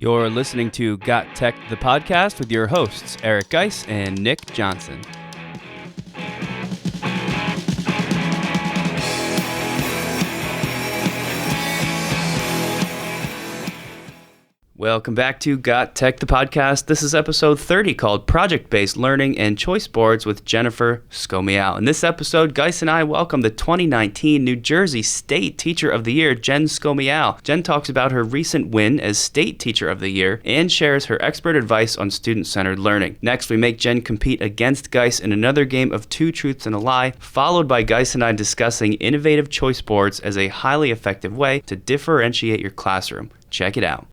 You're listening to Got Tech, the podcast with your hosts, Eric Guise and Nick Johnson. Welcome back to Got Tech, the podcast. This is episode 30 called Project-Based Learning and Choice Boards with Jennifer Skomial. In this episode, Guise and I welcome the 2019 New Jersey State Teacher of the Year, Jen Skomial. Jen talks about her recent win as State Teacher of the Year and shares her expert advice on student-centered learning. Next, we make Jen compete against Guise in another game of Two Truths and a Lie, followed by Guise and I discussing innovative choice boards as a highly effective way to differentiate your classroom. Check it out.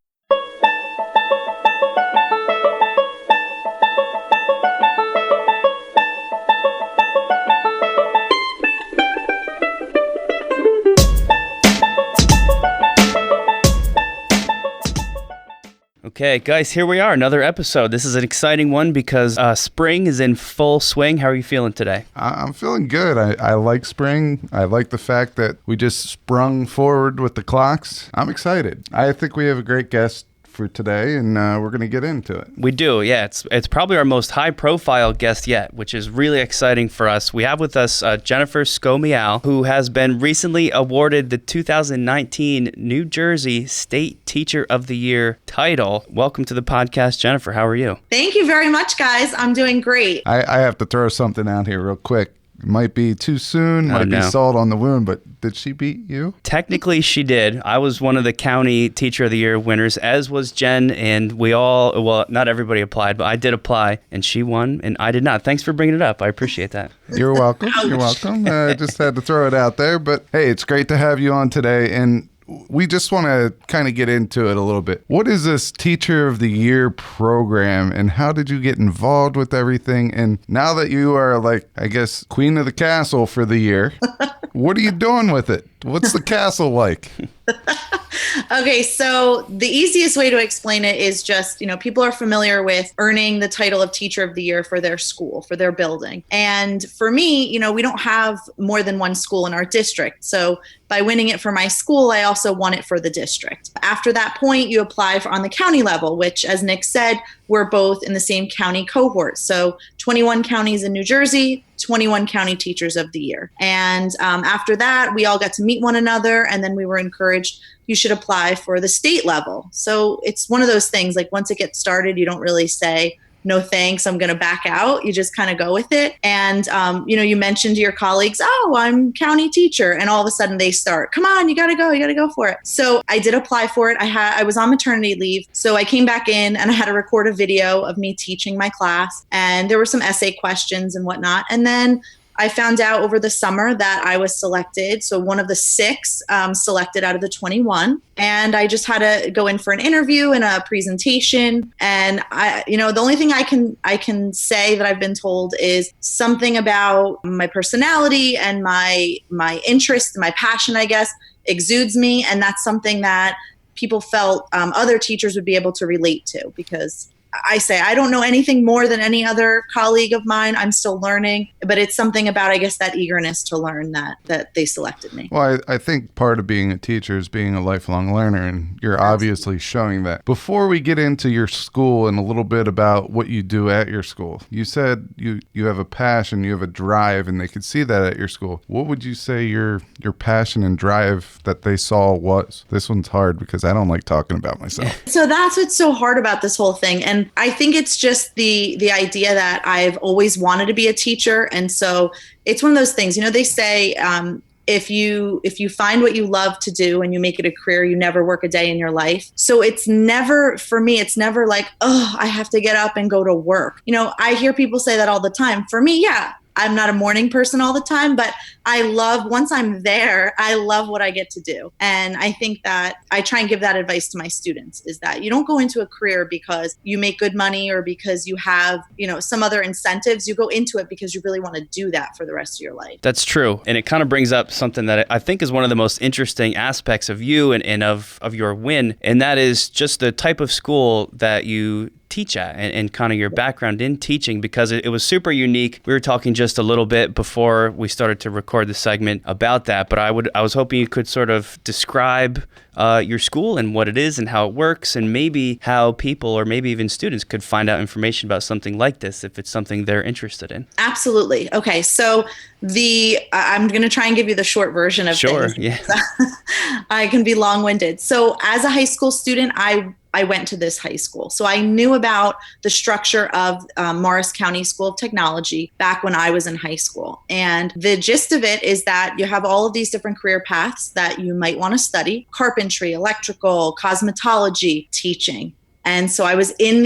Okay, guys, here we are, another episode. This is an exciting one because spring is in full swing. How are you feeling today? I'm feeling good. I like spring. I like the fact that we just sprung forward with the clocks. I'm excited. I think we have a great guest for today, and we're going to get into it. We do, yeah. It's probably our most high-profile guest yet, which is really exciting for us. We have with us Jennifer Skomial, who has been recently awarded the 2019 New Jersey State Teacher of the Year title. Welcome to the podcast, Jennifer. How are you? Thank you very much, guys. I'm doing great. I have to throw something out here real quick. Might be too soon, might be salt on the wound, but did she beat you? Technically, she did. I was one of the county Teacher of the Year winners, as was Jen, and we all, well, not everybody applied, but I did apply, and she won, and I did not. Thanks for bringing it up. I appreciate that. You're welcome. You're welcome. I just had to throw it out there, but hey, it's great to have you on today, and we just want to kind of get into it a little bit. What is this Teacher of the Year program, and how did you get involved with everything? And now that you are, like, I guess, queen of the castle for the year, what are you doing with it? What's the castle like? Okay, so the easiest way to explain it is just, people are familiar with earning the title of Teacher of the Year for their school, for their building. And for me, we don't have more than one school in our district. So by winning it for my school, I also won it for the district. After that point, you apply on the county level, which, as Nick said, we're both in the same county cohort. So 21 counties in New Jersey, 21 county teachers of the year. And after that, we all got to meet one another, and then we were encouraged, you should apply for the state level. So it's one of those things, like once it gets started, you don't really say, no thanks, I'm going to back out. You just kind of go with it. And, you mentioned to your colleagues, oh, I'm county teacher. And all of a sudden they start, come on, you got to go for it. So I did apply for it. I was on maternity leave. So I came back in and I had to record a video of me teaching my class. And there were some essay questions and whatnot. And then I found out over the summer that I was selected. So one of the 6 selected out of the 21. And I just had to go in for an interview and a presentation. And the only thing I can say that I've been told is something about my personality and my interest, my passion, I guess, exudes me. And that's something that people felt other teachers would be able to relate to, because I say I don't know anything more than any other colleague of mine. I'm still learning, but it's something about, I guess, that eagerness to learn that they selected me. Well, I think part of being a teacher is being a lifelong learner, and you're obviously showing that. Before we get into your school and a little bit about what you do at your school, you said you have a passion, you have a drive, and they could see that at your school. What would you say your passion and drive that they saw was? This one's hard because I don't like talking about myself. So that's what's so hard about this whole thing. And I think it's just the idea that I've always wanted to be a teacher. And so it's one of those things, they say, if you find what you love to do and you make it a career, you never work a day in your life. So it's never, for me, it's never like, oh, I have to get up and go to work. I hear people say that all the time. For me, yeah, I'm not a morning person all the time, but once I'm there, I love what I get to do. And I think that I try and give that advice to my students, is that you don't go into a career because you make good money or because you have, some other incentives. You go into it because you really want to do that for the rest of your life. That's true. And it kind of brings up something that I think is one of the most interesting aspects of you and of your win. And that is just the type of school that you teach at and kind of your background in teaching, because it was super unique. We were talking just a little bit before we started to record the segment about that, but I was hoping you could sort of describe your school and what it is and how it works, and maybe how people or maybe even students could find out information about something like this if it's something they're interested in. Absolutely. Okay, so I'm going to try and give you the short version of things. Yeah. I can be long-winded. So as a high school student, I went to this high school. So I knew about the structure of Morris County School of Technology back when I was in high school. And the gist of it is that you have all of these different career paths that you might want to study: carpentry, electrical, cosmetology, teaching. And so I was in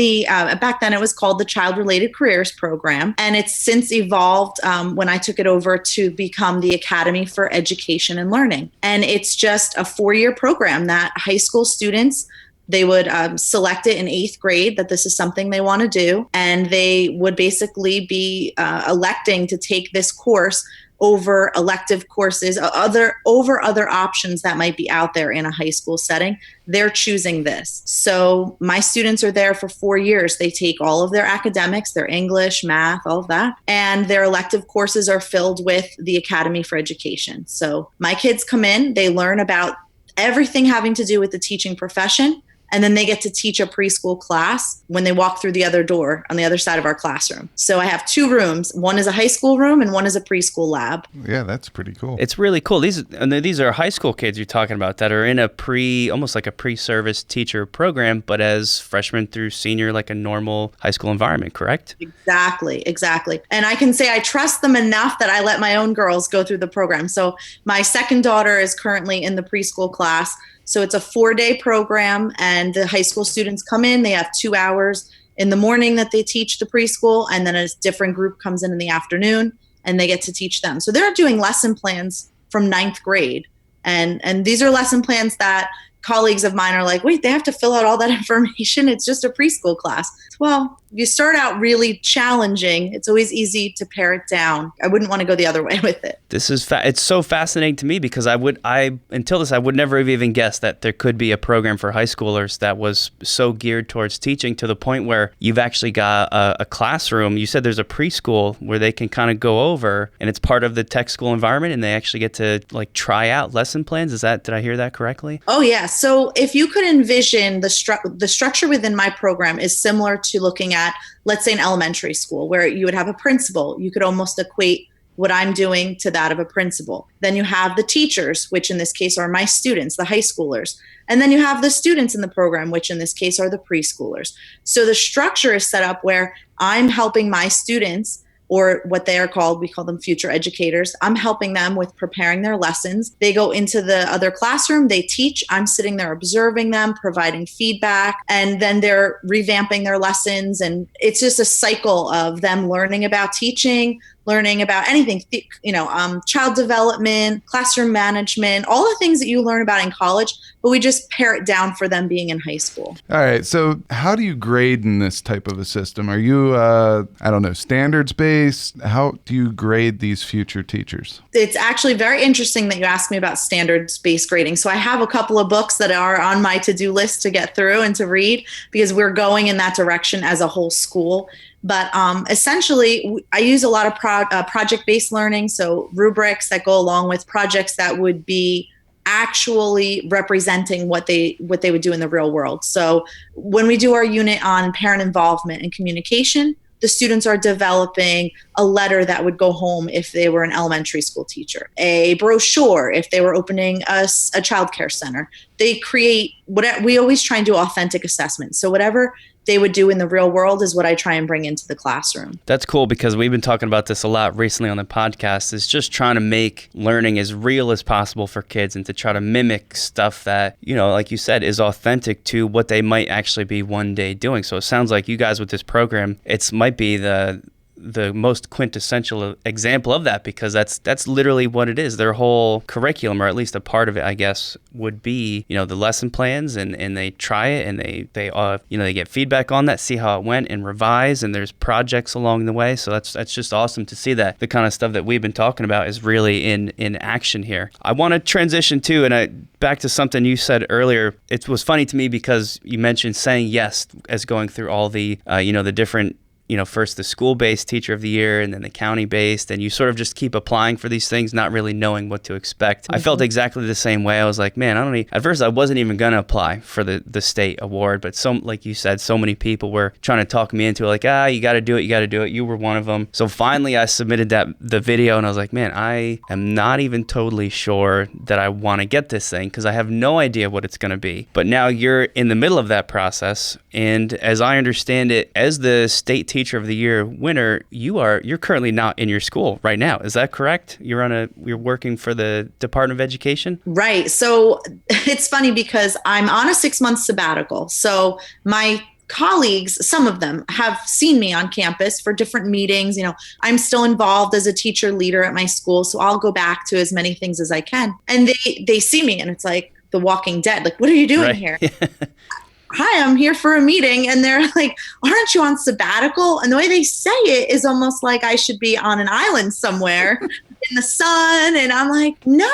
back then it was called the Child Related Careers Program. And it's since evolved when I took it over to become the Academy for Education and Learning. And it's just a 4-year program that high school students, they would select it in 8th grade that this is something they want to do. And they would basically be electing to take this course over elective courses, over other options that might be out there in a high school setting. They're choosing this. So my students are there for 4 years. They take all of their academics, their English, math, all of that, and their elective courses are filled with the Academy for Education. So my kids come in, they learn about everything having to do with the teaching profession. And then they get to teach a preschool class when they walk through the other door on the other side of our classroom. So I have 2 rooms. One is a high school room and one is a preschool lab. Yeah, that's pretty cool. It's really cool. These are high school kids you're talking about that are in almost like a pre-service teacher program, but as freshman through senior, like a normal high school environment, correct? Exactly. And I can say I trust them enough that I let my own girls go through the program. So my second daughter is currently in the preschool class. So it's a 4-day program, and the high school students come in. They have 2 hours in the morning that they teach the preschool, and then a different group comes in the afternoon, and they get to teach them. So they're doing lesson plans from 9th grade. And these are lesson plans that colleagues of mine are like, wait, they have to fill out all that information? It's just a preschool class. Well, you start out really challenging. It's always easy to pare it down. I wouldn't want to go the other way with it. This is it's so fascinating to me, because I would never have even guessed that there could be a program for high schoolers that was so geared towards teaching, to the point where you've actually got a classroom. You said there's a preschool where they can kind of go over, and it's part of the tech school environment, and they actually get to like try out lesson plans. Did I hear that correctly? Oh yeah. So if you could envision the structure within my program is similar to looking at, let's say, an elementary school where you would have a principal. You could almost equate what I'm doing to that of a principal. Then you have the teachers, which in this case are my students, the high schoolers. And then you have the students in the program, which in this case are the preschoolers. So the structure is set up where I'm helping my students, or what they are called, we call them future educators. I'm helping them with preparing their lessons. They go into the other classroom, they teach. I'm sitting there observing them, providing feedback, and then they're revamping their lessons. And it's just a cycle of them learning about teaching, learning about anything, child development, classroom management, all the things that you learn about in college, but we just pare it down for them being in high school. All right. So how do you grade in this type of a system? Are you, standards-based? How do you grade these future teachers? It's actually very interesting that you asked me about standards-based grading. So I have a couple of books that are on my to-do list to get through and to read, because we're going in that direction as a whole school. But essentially, I use a lot of project-based learning, so rubrics that go along with projects that would be actually representing what they would do in the real world. So when we do our unit on parent involvement and communication, the students are developing a letter that would go home if they were an elementary school teacher, a brochure if they were opening a childcare center. They create we always try and do authentic assessments. So whatever they would do in the real world is what I try and bring into the classroom. That's cool, because we've been talking about this a lot recently on the podcast, is just trying to make learning as real as possible for kids, and to try to mimic stuff that, like you said, is authentic to what they might actually be one day doing. So it sounds like you guys with this program, it might be the the most quintessential example of that, because that's literally what it is. Their whole curriculum, or at least a part of it, I guess, would be, the lesson plans, and they try it, and they get feedback on that, see how it went, and revise, and there's projects along the way. So that's just awesome to see that the kind of stuff that we've been talking about is really in action here. I want to transition too, back to something you said earlier. It was funny to me because you mentioned saying yes as going through all the the different, first the school-based teacher of the year, and then the county-based, and you sort of just keep applying for these things, not really knowing what to expect. Mm-hmm. I felt exactly the same way. I was like, man, at first I wasn't even going to apply for the state award, but like you said, so many people were trying to talk me into it, like, you got to do it. You were one of them. So finally I submitted the video, and I was like, man, I am not even totally sure that I want to get this thing, because I have no idea what it's going to be. But now you're in the middle of that process, and as I understand it, as the state Teacher of the Year winner, you're currently not in your school right now. Is that correct? You're working for the Department of Education? Right. So it's funny because I'm on a 6-month sabbatical. So my colleagues, some of them, have seen me on campus for different meetings. I'm still involved as a teacher leader at my school, so I'll go back to as many things as I can. And they see me, and it's like The Walking Dead. Like, what are you doing here? Hi, I'm here for a meeting. And they're like, aren't you on sabbatical? And the way they say it is almost like I should be on an island somewhere in the sun. And I'm like, no,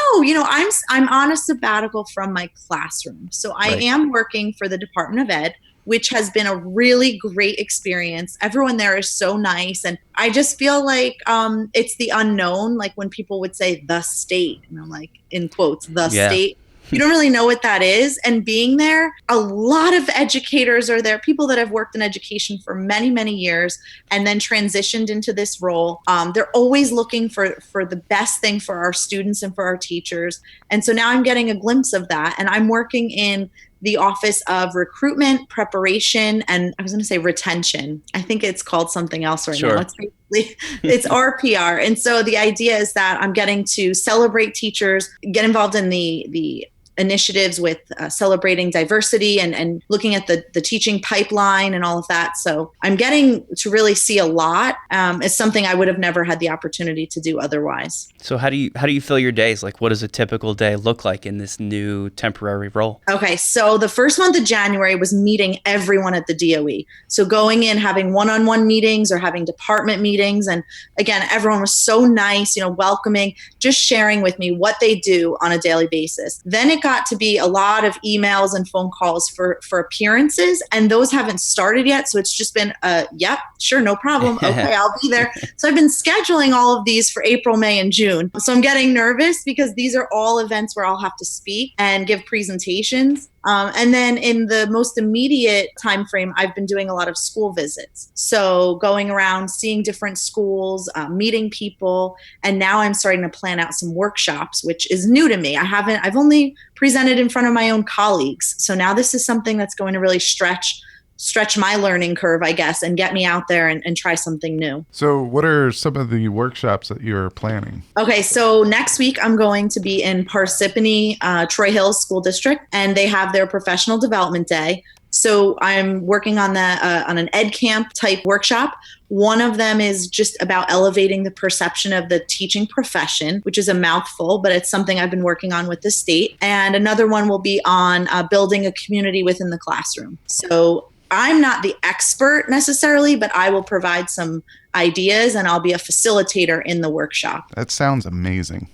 I'm on a sabbatical from my classroom. So I am working for the Department of Ed, which has been a really great experience. Everyone there is so nice. And I just feel like it's the unknown, like when people would say the state, and I'm like, in quotes, the state. You don't really know what that is. And being there, a lot of educators are there, people that have worked in education for many, many years and then transitioned into this role. They're always looking for the best thing for our students and for our teachers. And so now I'm getting a glimpse of that. And I'm working in the Office of Recruitment, Preparation, and I was going to say retention. I think it's called something else right now. It's RPR. And so the idea is that I'm getting to celebrate teachers, get involved in the initiatives with celebrating diversity and looking at the teaching pipeline and all of that. So I'm getting to really see a lot. It's something I would have never had the opportunity to do otherwise. So how do you fill your days? Like, what does a typical day look like in this new temporary role? Okay, so the first month of January was meeting everyone at the DOE. So going in, having one-on-one meetings or having department meetings. And again, everyone was so nice, welcoming, just sharing with me what they do on a daily basis. Then it got to be a lot of emails and phone calls for appearances, and those haven't started yet. So it's just been, yep, sure, no problem. Okay, I'll be there. So I've been scheduling all of these for April, May, and June. So I'm getting nervous because these are all events where I'll have to speak and give presentations. And then in the most immediate time frame, I've been doing a lot of school visits. So going around, seeing different schools, meeting people. And now I'm starting to plan out some workshops, which is new to me. I've only presented in front of my own colleagues. So now this is something that's going to really stretch my learning curve, I guess, and get me out there and try something new. So what are some of the workshops that you're planning? Okay, so next week I'm going to be in Parsippany, Troy Hills School District, and they have their professional development day. So I'm working on an ed camp type workshop. One of them is just about elevating the perception of the teaching profession, which is a mouthful, but it's something I've been working on with the state. And another one will be on building a community within the classroom. So I'm not the expert necessarily, but I will provide some ideas and I'll be a facilitator in the workshop. That sounds amazing.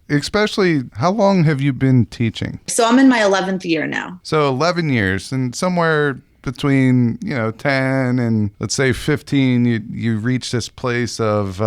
Especially, how long have you been teaching? So I'm in my 11th year now. So 11 years, and somewhere between 10 and let's say 15, you reach this place of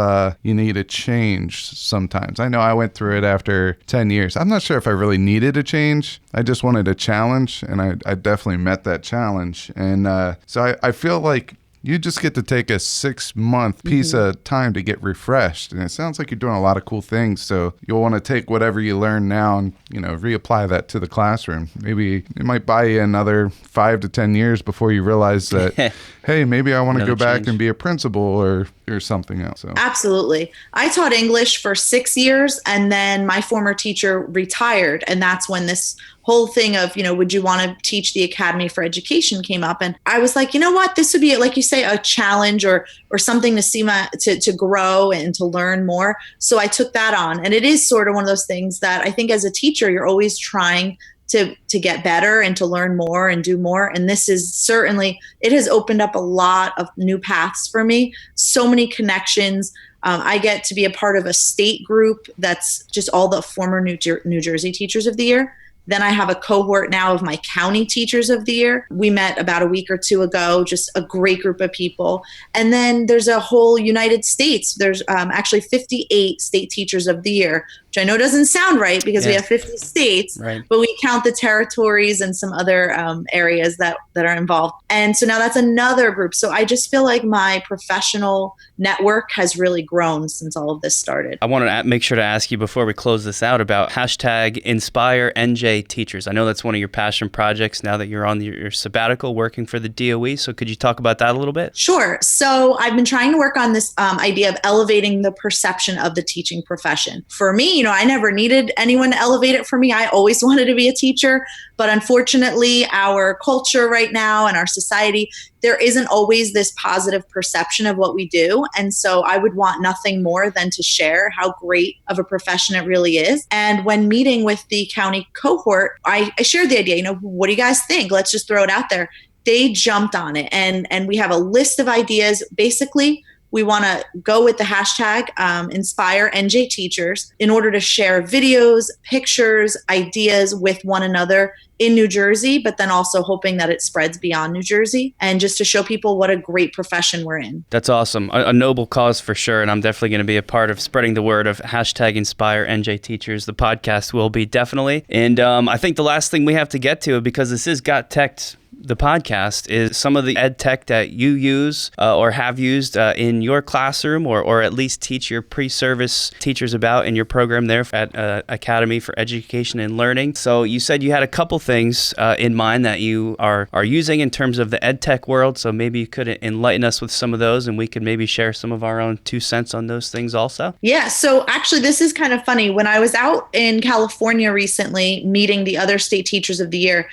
you need a change sometimes. I know I went through it after 10 years. I'm not sure if I really needed a change. I just wanted a challenge, and I definitely met that challenge. And so I feel like you just get to take a 6-month piece of time to get refreshed. And it sounds like you're doing a lot of cool things. So you'll want to take whatever you learn now and, reapply that to the classroom. Maybe it might buy you another 5 to 10 years before you realize that, hey, maybe I want to go back and be a principal or something else. So. Absolutely. I taught English for 6 years, and then my former teacher retired. And that's when this whole thing of, would you want to teach the Academy for Education came up. And I was like, you know what, this would be, like you say, a challenge or something to see to grow and to learn more. So I took that on. And it is sort of one of those things that I think as a teacher, you're always trying to get better and to learn more and do more. And this is certainly, it has opened up a lot of new paths for me. So many connections. I get to be a part of a state group that's just all the former New Jersey Teachers of the Year. Then I have a cohort now of my county teachers of the year. We met about a week or two ago, just a great group of people. And then there's a whole United States. There's actually 58 state teachers of the year, which I know doesn't sound right because we have 50 states, right, but we count the territories and some other areas that are involved. And so now that's another group. So I just feel like my professional network has really grown since all of this started. I want to make sure to ask you before we close this out about hashtag Inspire NJ Teachers. I know that's one of your passion projects now that you're on your sabbatical working for the DOE. So could you talk about that a little bit? Sure. So I've been trying to work on this idea of elevating the perception of the teaching profession. For me, I never needed anyone to elevate it for me. I always wanted to be a teacher. But unfortunately, our culture right now and our society, there isn't always this positive perception of what we do. And so I would want nothing more than to share how great of a profession it really is. And when meeting with the county cohort, I shared the idea, what do you guys think? Let's just throw it out there. They jumped on it. And we have a list of ideas. Basically, we want to go with the hashtag Inspire NJ Teachers in order to share videos, pictures, ideas with one another in New Jersey, but then also hoping that it spreads beyond New Jersey and just to show people what a great profession we're in. That's awesome. A noble cause for sure. And I'm definitely going to be a part of spreading the word of hashtag Inspire NJ Teachers. The podcast will be definitely. And I think the last thing we have to get to, because this is GotTechED, the podcast, is some of the ed tech that you use or have used in your classroom or at least teach your pre-service teachers about in your program there at Academy for Education and Learning. So you said you had a couple things in mind that you are using in terms of the ed tech world. So maybe you could enlighten us with some of those and we could maybe share some of our own 2 cents on those things also. Yeah. So actually, this is kind of funny. When I was out in California recently meeting the other state teachers of the year,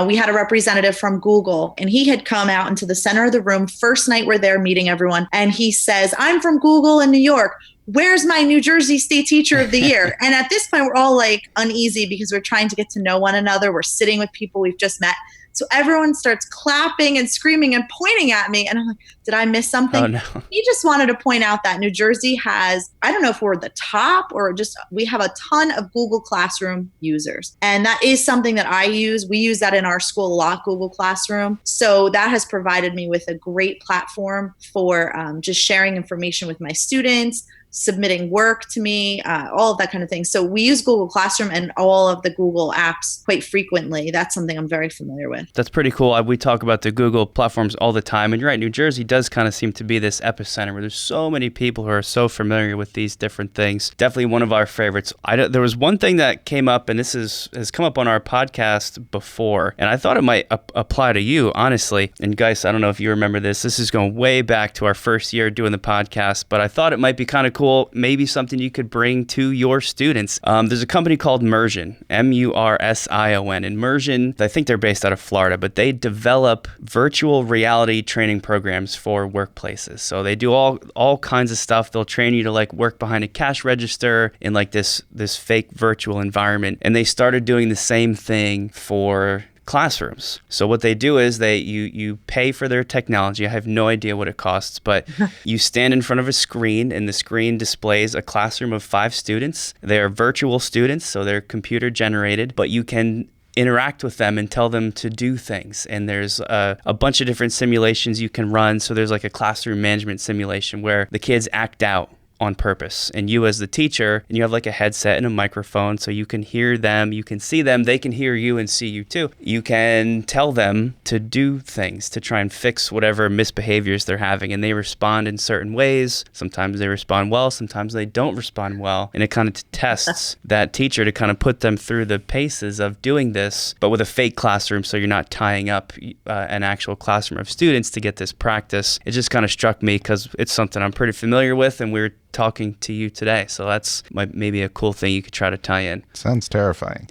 we had a representative from Google, and he had come out into the center of the room first night we're there meeting everyone. And he says, "I'm from Google in New York. Where's my New Jersey State Teacher of the Year?" And at this point, we're all like uneasy because we're trying to get to know one another. We're sitting with people we've just met. So everyone starts clapping and screaming and pointing at me. And I'm like, did I miss something? Oh, no. He just wanted to point out that New Jersey has, I don't know if we're the top or just, we have a ton of Google Classroom users. And that is something that I use. We use that in our school a lot, Google Classroom. So that has provided me with a great platform for just sharing information with my students, submitting work to me, all of that kind of thing. So we use Google Classroom and all of the Google apps quite frequently. That's something I'm very familiar with. That's pretty cool. We talk about the Google platforms all the time. And you're right, New Jersey does kind of seem to be this epicenter where there's so many people who are so familiar with these different things. Definitely one of our favorites. There was one thing that came up, and this has come up on our podcast before, and I thought it might apply to you, honestly. And Guise, I don't know if you remember this. This is going way back to our first year doing the podcast, but I thought it might be kind of cool, maybe something you could bring to your students. There's a company called Mursion, Mursion. And Mursion, I think they're based out of Florida, but they develop virtual reality training programs for workplaces. So they do all kinds of stuff. They'll train you to like work behind a cash register in like this fake virtual environment. And they started doing the same thing for classrooms. So what they do is you pay for their technology. I have no idea what it costs, but you stand in front of a screen and the screen displays a classroom of 5 students. They are virtual students, so they're computer generated, but you can interact with them and tell them to do things. And there's a bunch of different simulations you can run. So there's like a classroom management simulation where the kids act out on purpose. And you as the teacher, and you have like a headset and a microphone so you can hear them, you can see them, they can hear you and see you too. You can tell them to do things to try and fix whatever misbehaviors they're having, and they respond in certain ways. Sometimes they respond well, sometimes they don't respond well. And it kind of tests that teacher to kind of put them through the paces of doing this, but with a fake classroom, so you're not tying up an actual classroom of students to get this practice. It just kind of struck me because it's something I'm pretty familiar with, and we were talking to you today. So that's maybe a cool thing you could try to tie in. Sounds terrifying.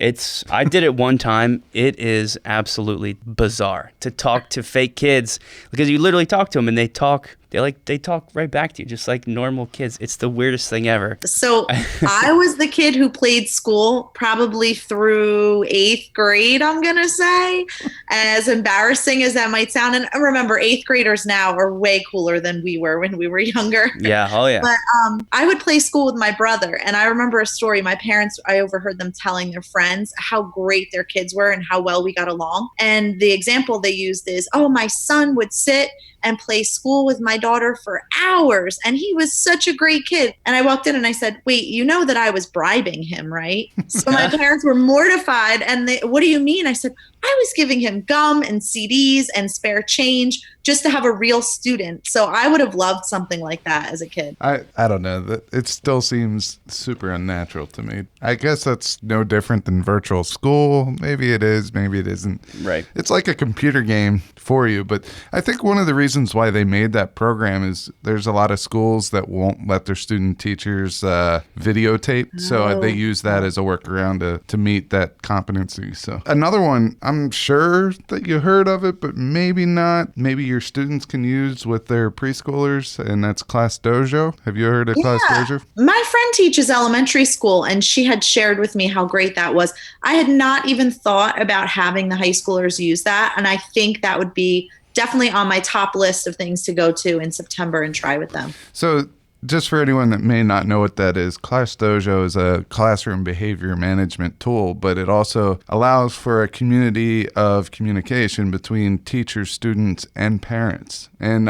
I did it one time. It is absolutely bizarre to talk to fake kids because you literally talk to them and they talk right back to you, just like normal kids. It's the weirdest thing ever. So I was the kid who played school probably through 8th grade, I'm going to say, as embarrassing as that might sound. And remember, 8th graders now are way cooler than we were when we were younger. Yeah. Oh, yeah. But I would play school with my brother. And I remember a story. My parents, I overheard them telling their friends how great their kids were and how well we got along. And the example they used is, oh, my son would sit and play school with my daughter for hours. And he was such a great kid. And I walked in and I said, wait, you know that I was bribing him, right? So my parents were mortified. And what do you mean? I said, I was giving him gum and CDs and spare change just to have a real student. So I would have loved something like that as a kid. I don't know. It still seems super unnatural to me. I guess that's no different than virtual school. Maybe it is, maybe it isn't. Right. It's like a computer game for you. But I think one of the reasons why they made that program is there's a lot of schools that won't let their student teachers videotape. So they use that as a workaround to meet that competency. So another one, I'm sure that you heard of it, but maybe not. Maybe your students can use with their preschoolers, and that's Class Dojo. Have you heard of Class Dojo? My friend teaches elementary school, and she had shared with me how great that was. I had not even thought about having the high schoolers use that, and I think that would be definitely on my top list of things to go to in September and try with them. So just for anyone that may not know what that is, Class Dojo is a classroom behavior management tool, but it also allows for a community of communication between teachers, students, and parents. And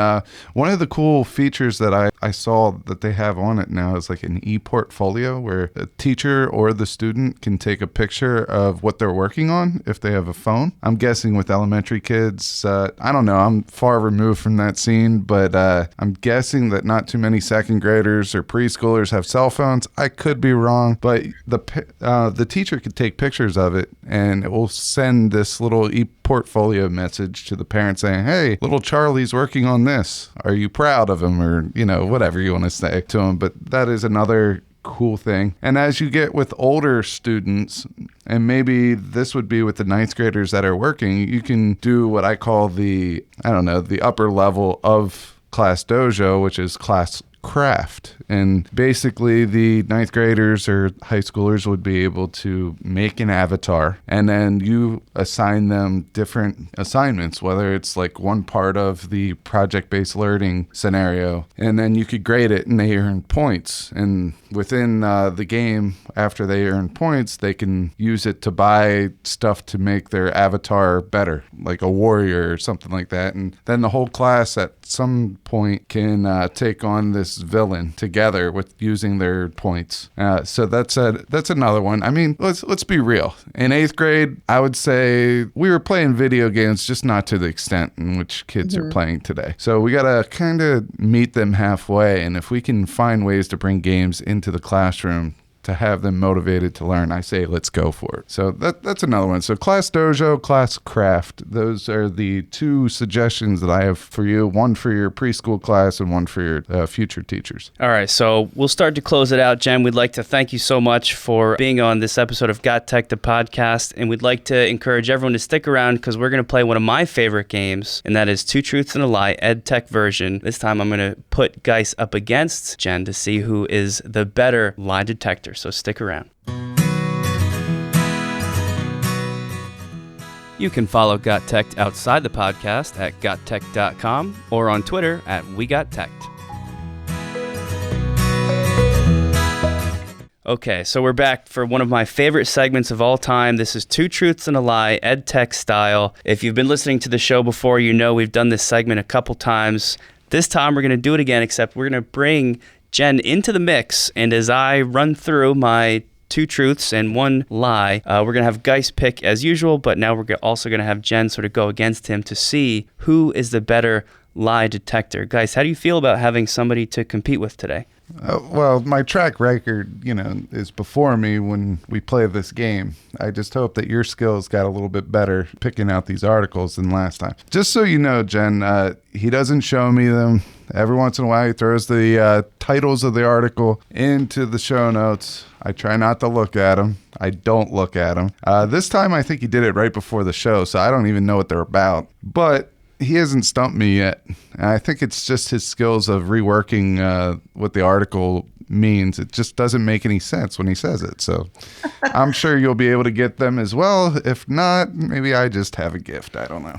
one of the cool features that I saw that they have on it now is like an e-portfolio where a teacher or the student can take a picture of what they're working on if they have a phone. I'm guessing with elementary kids, I don't know, I'm far removed from that scene, but I'm guessing that not too many second graders or preschoolers have cell phones. I could be wrong, but the teacher could take pictures of it and it will send this little e-portfolio message to the parent saying, hey, little Charlie's working on this. Are you proud of him? Or, whatever you want to say to him. But that is another cool thing. And as you get with older students, and maybe this would be with the ninth graders that are working, you can do what I call the upper level of Class Dojo, which is Class Craft. And basically the ninth graders or high schoolers would be able to make an avatar, and then you assign them different assignments, whether it's like one part of the project-based learning scenario, and then you could grade it and they earn points. And within the game, after they earn points, they can use it to buy stuff to make their avatar better, like a warrior or something like that. And then the whole class at some point can take on this villain together with using their points. So that's another one. I mean, let's be real. In 8th grade, I would say we were playing video games, just not to the extent in which kids are playing today. So we got to kind of meet them halfway. And if we can find ways to bring games into the classroom to have them motivated to learn, I say let's go for it. So that's another one. So Class Dojo, Class Craft, those are the two suggestions that I have for you, one for your preschool class and one for your future teachers. All right, so we'll start to close it out. Jen, we'd like to thank you so much for being on this episode of GotTech, the podcast, and we'd like to encourage everyone to stick around because we're going to play one of my favorite games, and that is Two Truths and a Lie, EdTech version. This time I'm going to put Guise up against Jen to see who is the better lie detector. So stick around. You can follow GotTech outside the podcast at gottech.com or on Twitter at WeGotTech. Okay, so we're back for one of my favorite segments of all time. This is Two Truths and a Lie, EdTech style. If you've been listening to the show before, you know we've done this segment a couple times. This time we're going to do it again, except we're going to bring Jen into the mix, and as I run through my two truths and one lie, we're going to have Guise pick as usual, but now we're also going to have Jen sort of go against him to see who is the better lie detector. Guise, how do you feel about having somebody to compete with today? Well, my track record, is before me when we play this game. I just hope that your skills got a little bit better picking out these articles than last time. Just so you know, Jen, he doesn't show me them. Every once in a while, he throws the titles of the article into the show notes. I try not to look at them. I don't look at them. This time, I think he did it right before the show, so I don't even know what they're about. But he hasn't stumped me yet. And I think it's just his skills of reworking what the article means. It just doesn't make any sense when he says it. So I'm sure you'll be able to get them as well. If not, maybe I just have a gift. I don't know.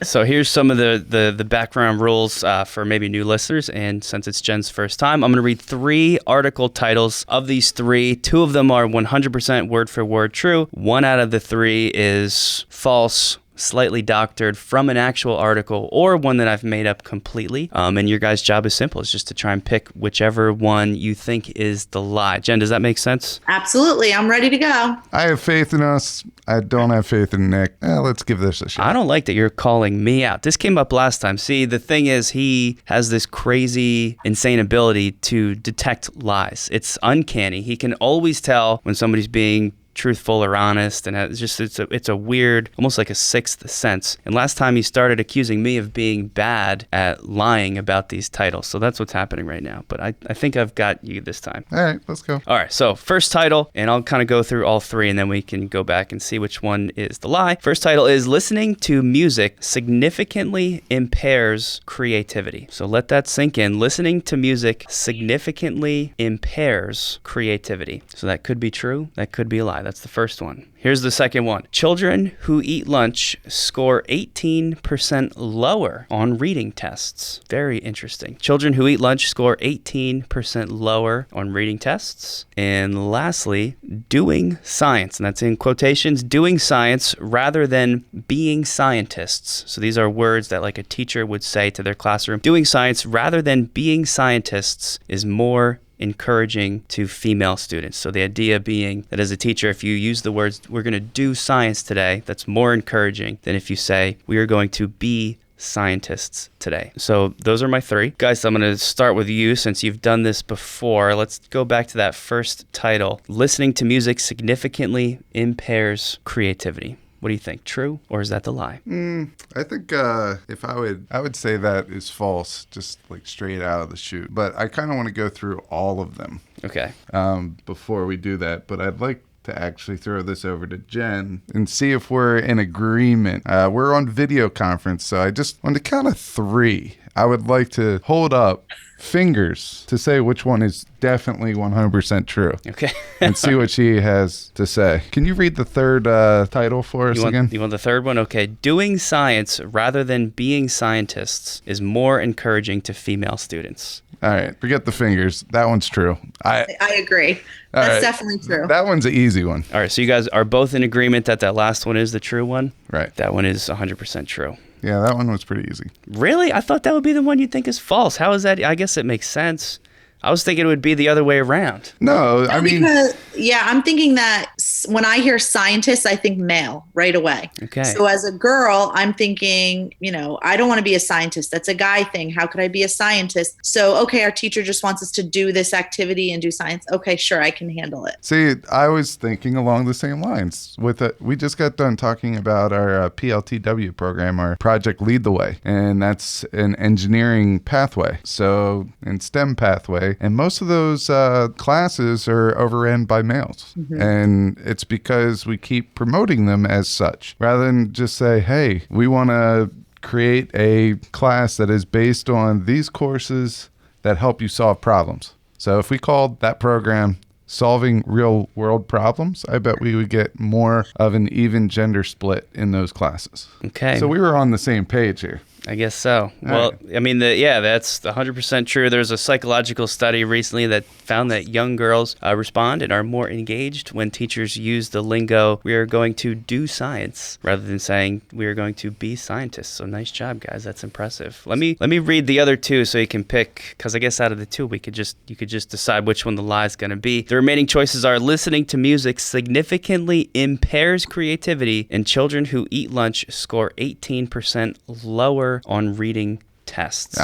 So here's some of the background rules for maybe new listeners. And since it's Jen's first time, I'm going to read 3 article titles. Of these 3, 2 of them are 100% word for word true. 1 out of the 3 is false, slightly doctored from an actual article, or one that I've made up completely. And your guys' job is simple. It's just to try and pick whichever one you think is the lie. Jen, does that make sense? Absolutely. I'm ready to go. I have faith in us. I don't have faith in Nick. Let's give this a shot. I don't like that you're calling me out. This came up last time. See, the thing is, he has this crazy, insane ability to detect lies. It's uncanny. He can always tell when somebody's being truthful or honest, and it's a weird, almost like a sixth sense. And last time he started accusing me of being bad at lying about these titles, so that's what's happening right now. But I think I've got you this time. All right, let's go. All right, so first title, and I'll kind of go through all 3, and then we can go back and see which one is the lie. First title is listening to music significantly impairs creativity. So let that sink in. Listening to music significantly impairs creativity. So that could be true, that could be a lie. That's the first one. Here's the second one. Children who eat lunch score 18% lower on reading tests. Very interesting. Children who eat lunch score 18% lower on reading tests. And lastly, doing science, and that's in quotations, doing science rather than being scientists. So these are words that like a teacher would say to their classroom. Doing science rather than being scientists is more encouraging to female students. So the idea being that as a teacher, if you use the words, we're going to do science today, that's more encouraging than if you say, we are going to be scientists today. So those are my 3. Guys, I'm going to start with you since you've done this before. Let's go back to that first title. Listening to music significantly impairs creativity. What do you think? True, or is that the lie? I think if I would say that is false, just like straight out of the chute. But I kind of want to go through all of them. Okay. Before we do that, but I'd like to actually throw this over to Jen and see if we're in agreement. We're on video conference, so I just on the count of 3, I would like to hold up fingers to say which one is definitely 100% true. Okay. And see what she has to say. Can you read the third title for us again? You want the third one? Okay. Doing science rather than being scientists is more encouraging to female students. All right. Forget the fingers. That one's true. I agree. That's definitely true. That one's an easy one. All right. So you guys are both in agreement that last one is the true one? Right. That one is 100% true. Yeah, that one was pretty easy. Really? I thought that would be the one you'd think is false. How is that? I guess it makes sense. I was thinking it would be the other way around. No, I mean... I'm thinking that when I hear scientist, I think male right away. Okay. So as a girl, I'm thinking, I don't want to be a scientist. That's a guy thing. How could I be a scientist? So, okay, our teacher just wants us to do this activity and do science. Okay, sure, I can handle it. See, I was thinking along the same lines. We just got done talking about our PLTW program, our Project Lead the Way, and that's an engineering pathway. So, in STEM pathway, and most of those classes are overrun by males. Mm-hmm. And it's because we keep promoting them as such rather than just say, hey, we want to create a class that is based on these courses that help you solve problems. So if we called that program Solving Real World Problems, I bet we would get more of an even gender split in those classes. Okay. So we were on the same page here. I guess so. Well, I mean, that's 100% true. There's a psychological study recently that found that young girls respond and are more engaged when teachers use the lingo, we are going to do science, rather than saying we are going to be scientists. So nice job, guys. That's impressive. Let me read the other 2 so you can pick, because I guess out of the 2, you could just decide which one the lie is going to be. The remaining choices are listening to music significantly impairs creativity, and children who eat lunch score 18% lower on reading tests.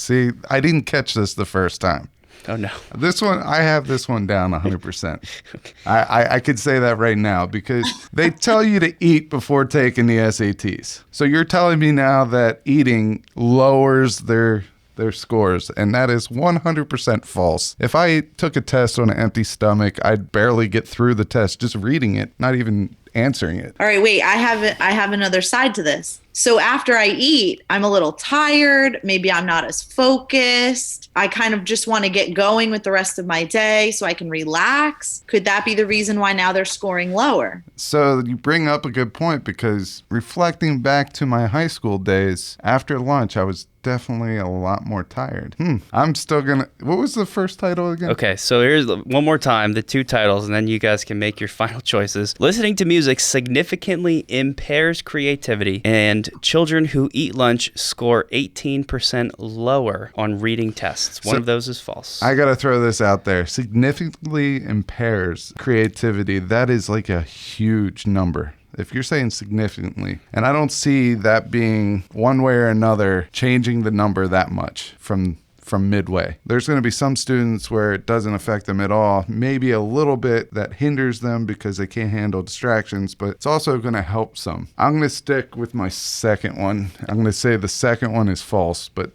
See, I didn't catch this the first time. Oh, no. This one, I have this one down 100%. Okay. I could say that right now because they tell you to eat before taking the SATs. So you're telling me now that eating lowers their their scores, and that is 100% false. If I took a test on an empty stomach, I'd barely get through the test just reading it, not even answering it. All right, wait, I have another side to this. So after I eat, I'm a little tired. Maybe I'm not as focused. I kind of just want to get going with the rest of my day so I can relax. Could that be the reason why now they're scoring lower? So you bring up a good point, because reflecting back to my high school days, after lunch, I was definitely a lot more tired. I'm still gonna, what was the first title again? Okay, so here's one more time, the two titles, and then you guys can make your final choices. Listening to music significantly impairs creativity, and children who eat lunch score 18% lower on reading tests. One of those is false. I gotta throw this out there. Significantly impairs creativity. That is like a huge number. If you're saying significantly, and I don't see that being one way or another changing the number that much from midway. There's going to be some students where it doesn't affect them at all, maybe a little bit that hinders them because they can't handle distractions, but it's also going to help some. I'm going to stick with my second one. I'm going to say the second one is false, but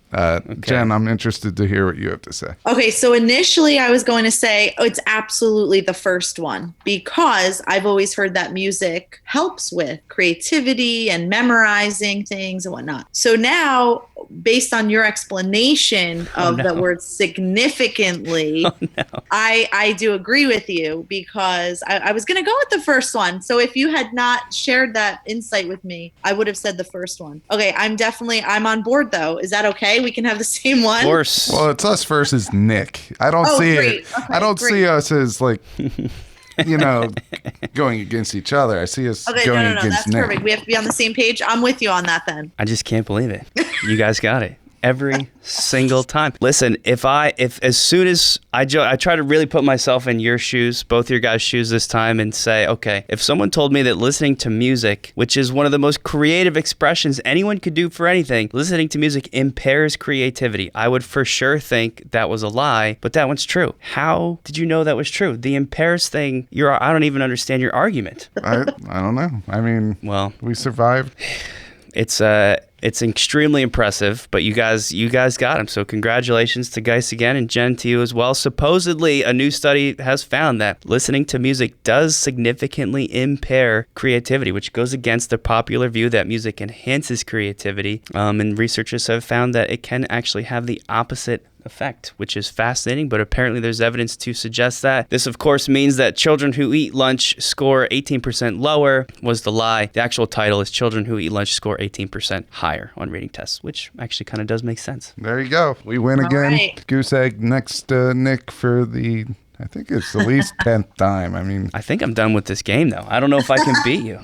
Jen, I'm interested to hear what you have to say. Okay, so initially I was going to say it's absolutely the first one, because I've always heard that music helps with creativity and memorizing things and whatnot. So now, based on your explanation of the word significantly, I do agree with you, because I was going to go with the first one. So if you had not shared that insight with me, I would have said the first one. Okay, I'm on board though. Is that okay? We can have the same one? Of course. Well, it's us versus Nick. I don't see great. it. Okay, I don't great. see us as like, going against each other. I see us going against That's Nick. perfect. We have to be on the same page. I'm with you on that then. I just can't believe it. You guys got it. Every single time. Listen, if as soon as I try to really put myself in your shoes, both your guys' shoes this time, and say, okay, if someone told me that listening to music, which is one of the most creative expressions anyone could do for anything, listening to music impairs creativity, I would for sure think that was a lie, but that one's true. How did you know that was true? The impairs thing, I don't even understand your argument. I don't know. I mean, well, we survived. It's extremely impressive, but you guys got him. So congratulations to Guise again, and Jen, to you as well. Supposedly, a new study has found that listening to music does significantly impair creativity, which goes against the popular view that music enhances creativity. And researchers have found that it can actually have the opposite effect, which is fascinating, but apparently there's evidence to suggest that. This, of course, means that children who eat lunch score 18% lower was the lie. The actual title is Children Who Eat Lunch Score 18% Higher on reading tests, which actually kind of does make sense. There you go. We win again. Right. Goose egg next to Nick for the, I think it's the least 10th time. I mean, I think I'm done with this game, though. I don't know if I can beat you.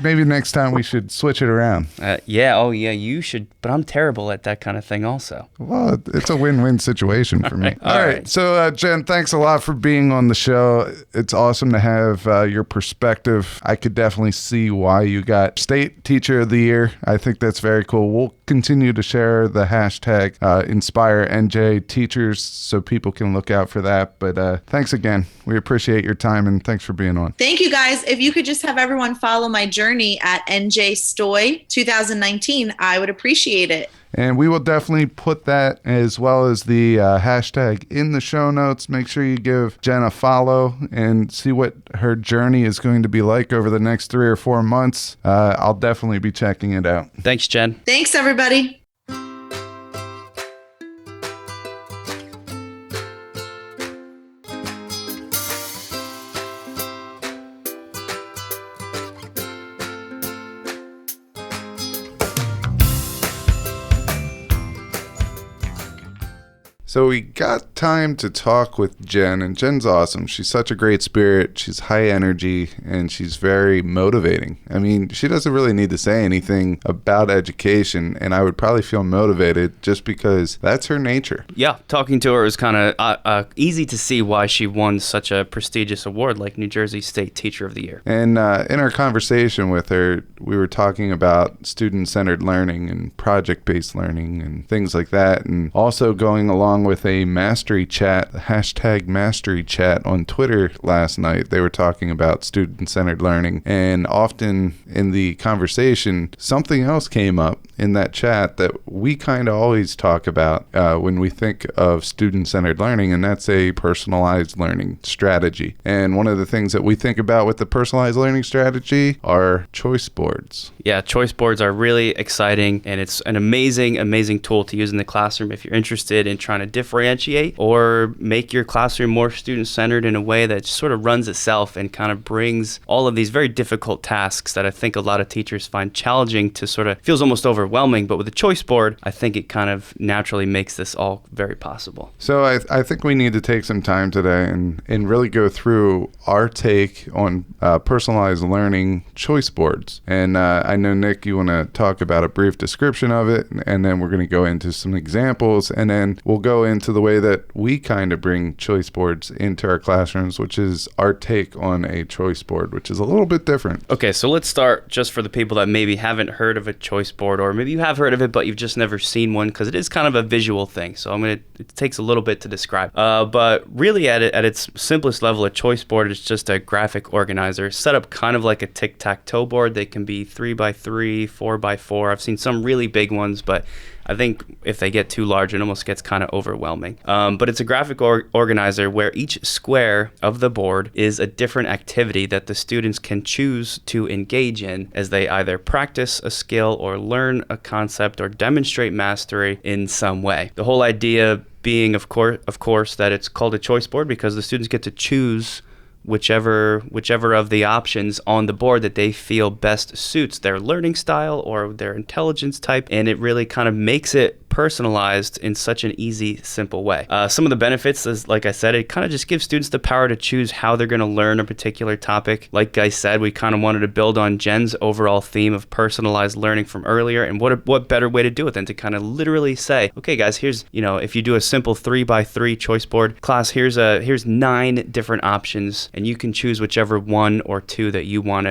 maybe next time we should switch it around. Yeah, you should, but I'm terrible at that kind of thing also. Well, it's a win-win situation for me. All right. So, Jen, thanks a lot for being on the show. It's awesome to have your perspective. I could definitely see why you got State Teacher of the Year. I think that's very cool. We'll continue to share the hashtag InspireNJTeachers so people can look out for that. But thanks again. We appreciate your time, and thanks for being on. Thank you, guys. If you could just have everyone follow my journey at NJStoy 2019, I would appreciate it. And we will definitely put that as well as the hashtag in the show notes. Make sure you give Jen a follow and see what her journey is going to be like over the next 3 or 4 months. I'll definitely be checking it out. Thanks, Jen. Thanks, everybody. So we got time to talk with Jen, and Jen's awesome. She's such a great spirit. She's high energy, and she's very motivating. I mean, she doesn't really need to say anything about education, and I would probably feel motivated just because that's her nature. Yeah, talking to her is kind of easy to see why she won such a prestigious award like New Jersey State Teacher of the Year. And in our conversation with her, we were talking about student-centered learning and project-based learning and things like that, and also going along with a mastery chat, hashtag mastery chat on Twitter last night. They were talking about student-centered learning, and often in the conversation, something else came up in that chat that we kind of always talk about when we think of student-centered learning, and that's a personalized learning strategy. And one of the things that we think about with the personalized learning strategy are choice boards. Yeah, choice boards are really exciting, and it's an amazing tool to use in the classroom if you're interested in trying to differentiate or make your classroom more student-centered in a way that sort of runs itself and kind of brings all of these very difficult tasks that I think a lot of teachers find challenging to sort of feels almost overwhelming. But with a choice board, I think it kind of naturally makes this all very possible. So I think we need to take some time today and really go through our take on personalized learning choice boards. And I know, Nick, you want to talk about a brief description of it, and then we're going to go into some examples, and then we'll go into the way that we kind of bring choice boards into our classrooms, which is our take on a choice board, which is a little bit different. Okay, so let's start just for the people that maybe haven't heard of a choice board, or maybe you have heard of it, but you've just never seen one, because it is kind of a visual thing. So it takes a little bit to describe. But really at its simplest level, a choice board is just a graphic organizer set up kind of like a tic-tac-toe board. They can be 3x3, 4x4. I've seen some really big ones, but I think if they get too large, it almost gets kind of overwhelming. But it's a graphic organizer where each square of the board is a different activity that the students can choose to engage in as they either practice a skill or learn a concept or demonstrate mastery in some way. The whole idea being, of course, that it's called a choice board because the students get to choose whichever of the options on the board that they feel best suits their learning style or their intelligence type, and it really kind of makes it personalized in such an easy, simple way. Some of the benefits is, like I said, it kind of just gives students the power to choose how they're going to learn a particular topic. Like Guise said, we kind of wanted to build on Jen's overall theme of personalized learning from earlier, and what better way to do it than to kind of literally say, okay guys, here's, if you do a simple 3x3 choice board, class, here's 9 different options, and you can choose whichever one or two that you want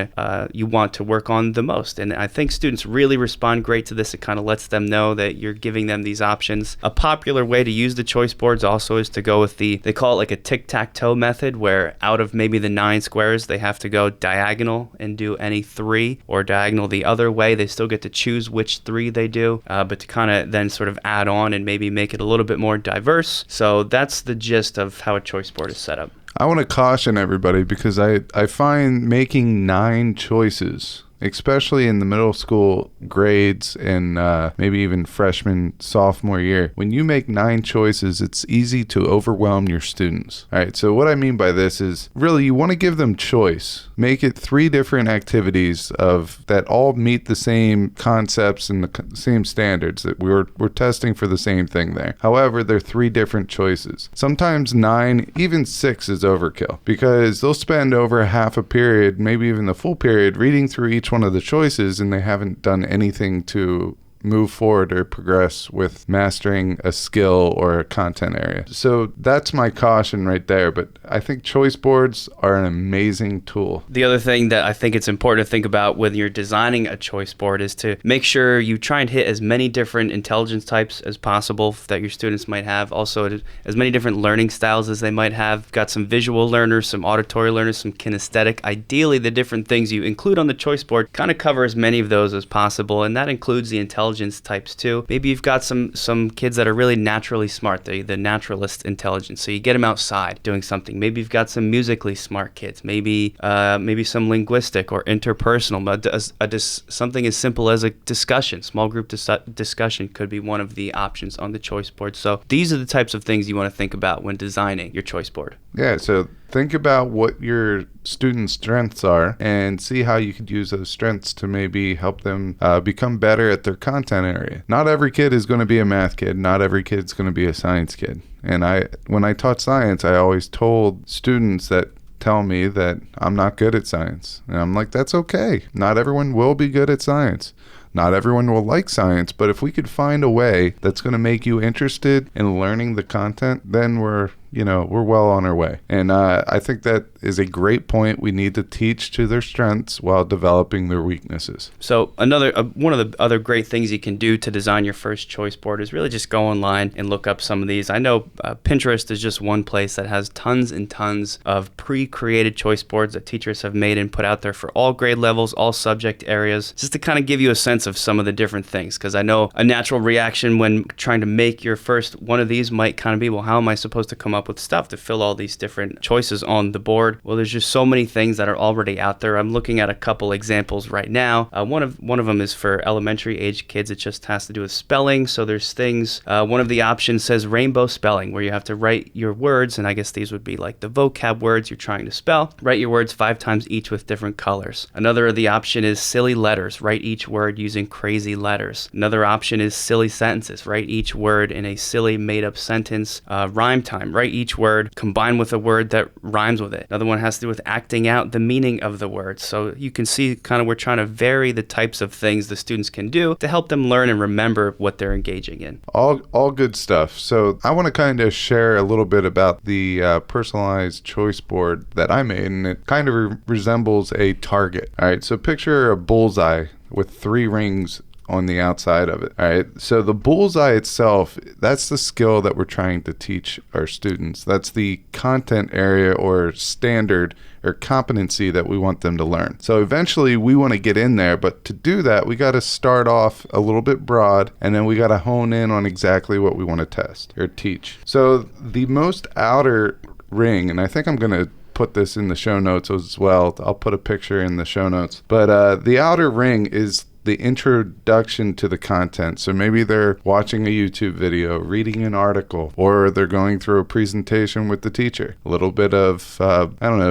to work on the most. And I think students really respond great to this. It kind of lets them know that you're giving them these options. A popular way to use the choice boards also is to go with they call it like a tic-tac-toe method, where out of maybe the 9 squares, they have to go diagonal and do any 3, or diagonal the other way. They still get to choose which 3 they do, but to kind of then sort of add on and maybe make it a little bit more diverse. So that's the gist of how a choice board is set up. I want to caution everybody because I find making 9 choices, especially in the middle school grades and maybe even freshman, sophomore year, when you make 9 choices, it's easy to overwhelm your students. All right, so what I mean by this is really you want to give them choice. Make it 3 different activities that all meet the same concepts and the same standards, that we're testing for the same thing there. However, they're 3 different choices. Sometimes 9, even 6 is overkill because they'll spend over half a period, maybe even the full period, reading through each one of the choices, and they haven't done anything to move forward or progress with mastering a skill or a content area. So that's my caution right there, but I think choice boards are an amazing tool. The other thing that I think it's important to think about when you're designing a choice board is to make sure you try and hit as many different intelligence types as possible that your students might have, also as many different learning styles as they might have. Got some visual learners, some auditory learners, some kinesthetic. Ideally, the different things you include on the choice board kind of cover as many of those as possible, and that includes the intelligence types too. Maybe you've got some kids that are really naturally smart, the naturalist intelligence, so you get them outside doing something. Maybe you've got some musically smart kids, maybe some linguistic or interpersonal, but something as simple as a discussion, small group discussion could be one of the options on the choice board. So these are the types of things you want to think about when designing your choice board. Yeah, so think about what your students' strengths are and see how you could use those strengths to maybe help them become better at their content area. Not every kid is going to be a math kid. Not every kid's going to be a science kid. And when I taught science, I always told students that tell me that I'm not good at science. And I'm like, that's okay. Not everyone will be good at science. Not everyone will like science, but if we could find a way that's going to make you interested in learning the content, then we're we're well on our way. And I think that is a great point. We need to teach to their strengths while developing their weaknesses. So one of the other great things you can do to design your first choice board is really just go online and look up some of these. I know Pinterest is just one place that has tons and tons of pre-created choice boards that teachers have made and put out there for all grade levels, all subject areas, just to kind of give you a sense of some of the different things. Because I know a natural reaction when trying to make your first one of these might kind of be, well, how am I supposed to come up with stuff to fill all these different choices on the board? Well, there's just so many things that are already out there. I'm looking at a couple examples right now. One of them is for elementary age kids. It just has to do with spelling. So there's things, one of the options says rainbow spelling, where you have to write your words, and I guess these would be like the vocab words you're trying to spell. Write your words 5 times each with different colors. Another of the option is silly letters. Write each word using crazy letters. Another option is silly sentences. Write each word in a silly made-up sentence. Rhyme time. Write each word combined with a word that rhymes with it. Another one has to do with acting out the meaning of the word. So you can see kind of we're trying to vary the types of things the students can do to help them learn and remember what they're engaging in. All good stuff. So I want to kind of share a little bit about the personalized choice board that I made, and it kind of resembles a target. All right, so picture a bullseye with 3 rings on the outside of it. All right. So the bullseye itself, that's the skill that we're trying to teach our students. That's the content area or standard or competency that we want them to learn. So eventually we want to get in there, but to do that, we got to start off a little bit broad, and then we got to hone in on exactly what we want to test or teach. So the most outer ring, and I think I'm going to put this in the show notes as well. I'll put a picture in the show notes. But the outer ring is the introduction to the content. So maybe they're watching a YouTube video, reading an article, or they're going through a presentation with the teacher. A little bit of,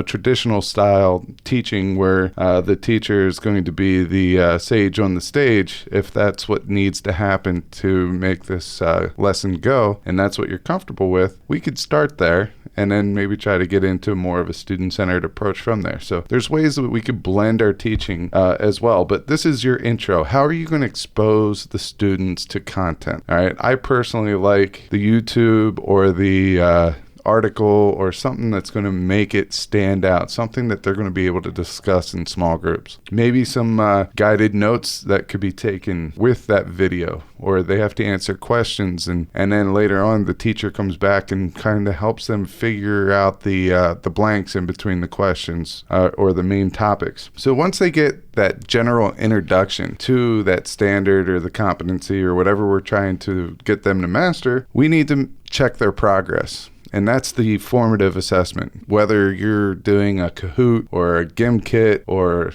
traditional style teaching where the teacher is going to be the sage on the stage, if that's what needs to happen to make this lesson go, and that's what you're comfortable with. We could start there and then maybe try to get into more of a student-centered approach from there. So there's ways that we could blend our teaching as well, but this is your intro. How are you going to expose the students to content? All right. I personally like the YouTube or the article or something that's going to make it stand out, something that they're going to be able to discuss in small groups. Maybe some guided notes that could be taken with that video, or they have to answer questions, and then later on the teacher comes back and kind of helps them figure out the blanks in between the questions or the main topics. So once they get that general introduction to that standard or the competency or whatever we're trying to get them to master, we need to check their progress. And that's the formative assessment. Whether you're doing a Kahoot or a GimKit or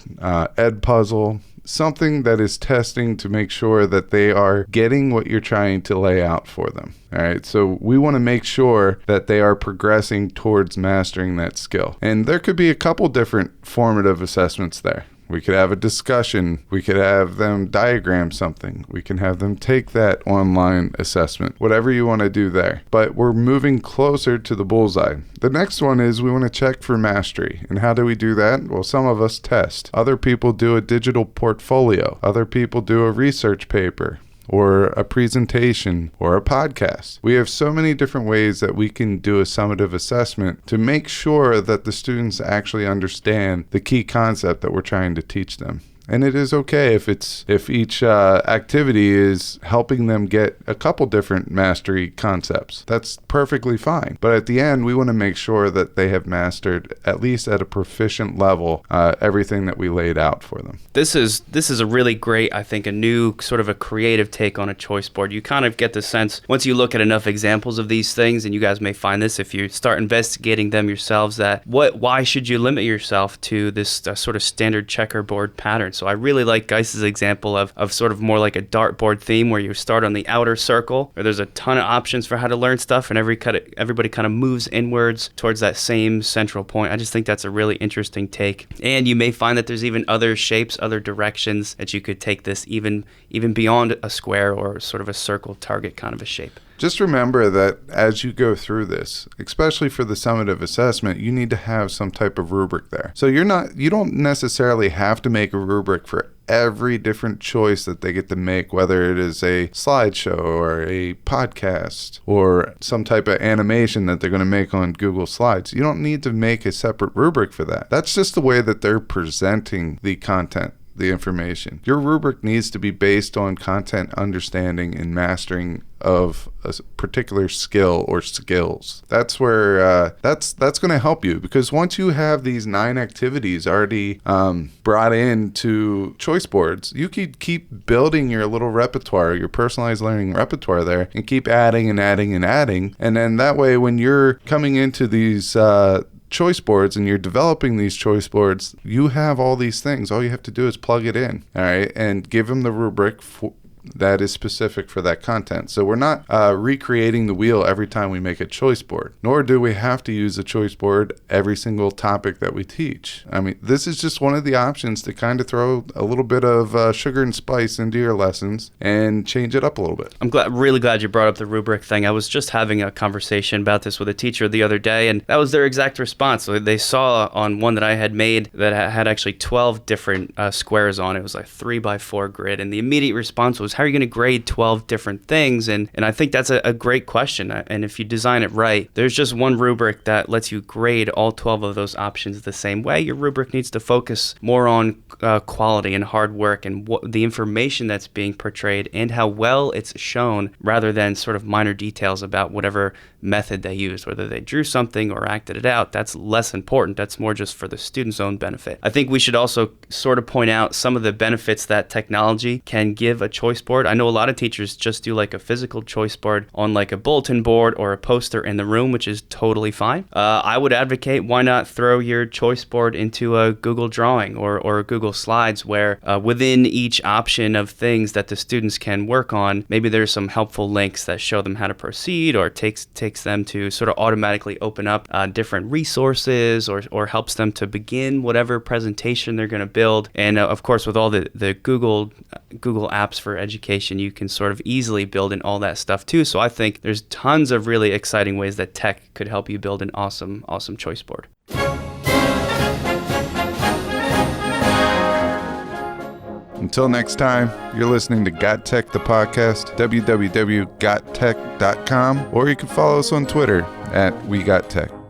Ed Puzzle, something that is testing to make sure that they are getting what you're trying to lay out for them. All right, so we want to make sure that they are progressing towards mastering that skill. And there could be a couple different formative assessments there. We could have a discussion. We could have them diagram something. We can have them take that online assessment, whatever you want to do there. But we're moving closer to the bullseye. The next one is we want to check for mastery. And how do we do that? Well, some of us test. Other people do a digital portfolio. Other people do a research paper, or a presentation, or a podcast. We have so many different ways that we can do a summative assessment to make sure that the students actually understand the key concept that we're trying to teach them. And it is okay if each activity is helping them get a couple different mastery concepts. That's perfectly fine. But at the end, we want to make sure that they have mastered, at least at a proficient level, everything that we laid out for them. This is a really great, I think, a new sort of a creative take on a choice board. You kind of get the sense, once you look at enough examples of these things, and you guys may find this if you start investigating them yourselves, that why should you limit yourself to this sort of standard checkerboard pattern? So I really like Guise's example of sort of more like a dartboard theme, where you start on the outer circle, where there's a ton of options for how to learn stuff, and everybody kind of moves inwards towards that same central point. I just think that's a really interesting take. And you may find that there's even other shapes, other directions that you could take this even beyond a square or sort of a circle target kind of a shape. Just remember that as you go through this, especially for the summative assessment, you need to have some type of rubric there. So you don't necessarily have to make a rubric for every different choice that they get to make, whether it is a slideshow or a podcast or some type of animation that they're going to make on Google Slides. You don't need to make a separate rubric for that. That's just the way that they're presenting the content, the information. Your rubric needs to be based on content understanding and mastering of a particular skill or skills. That's where that's going to help you, because once you have these 9 activities already brought into choice boards, you could keep building your little repertoire, your personalized learning repertoire there, and keep adding and adding and adding. And then that way, when you're coming into these choice boards and you're developing these choice boards, you have all these things. All you have to do is plug it in, all right, and give them the rubric that is specific for that content. So we're not recreating the wheel every time we make a choice board, nor do we have to use a choice board every single topic that we teach. I mean, this is just one of the options to kind of throw a little bit of sugar and spice into your lessons and change it up a little bit. I'm really glad you brought up the rubric thing. I was just having a conversation about this with a teacher the other day, and that was their exact response. So they saw on one that I had made that had actually 12 different squares on it. It was like 3x4 grid, and the immediate response was, how are you going to grade 12 different things? And I think that's a great question. And if you design it right, there's just one rubric that lets you grade all 12 of those options the same way. Your rubric needs to focus more on quality and hard work and the information that's being portrayed and how well it's shown, rather than sort of minor details about whatever method they used, whether they drew something or acted it out. That's less important. That's more just for the student's own benefit. I think we should also sort of point out some of the benefits that technology can give a choice board. I know a lot of teachers just do like a physical choice board on like a bulletin board or a poster in the room, which is totally fine. I would advocate, why not throw your choice board into a Google Drawing or a Google Slides, where within each option of things that the students can work on, maybe there's some helpful links that show them how to proceed, or takes them to sort of automatically open up different resources, or helps them to begin whatever presentation they're going to build. And of course, with all the Google apps for education, you can sort of easily build in all that stuff too. So I think there's tons of really exciting ways that tech could help you build an awesome choice board. Until next time, you're listening to GotTech, the podcast, www.gottech.com, or you can follow us on Twitter @WeGotTech.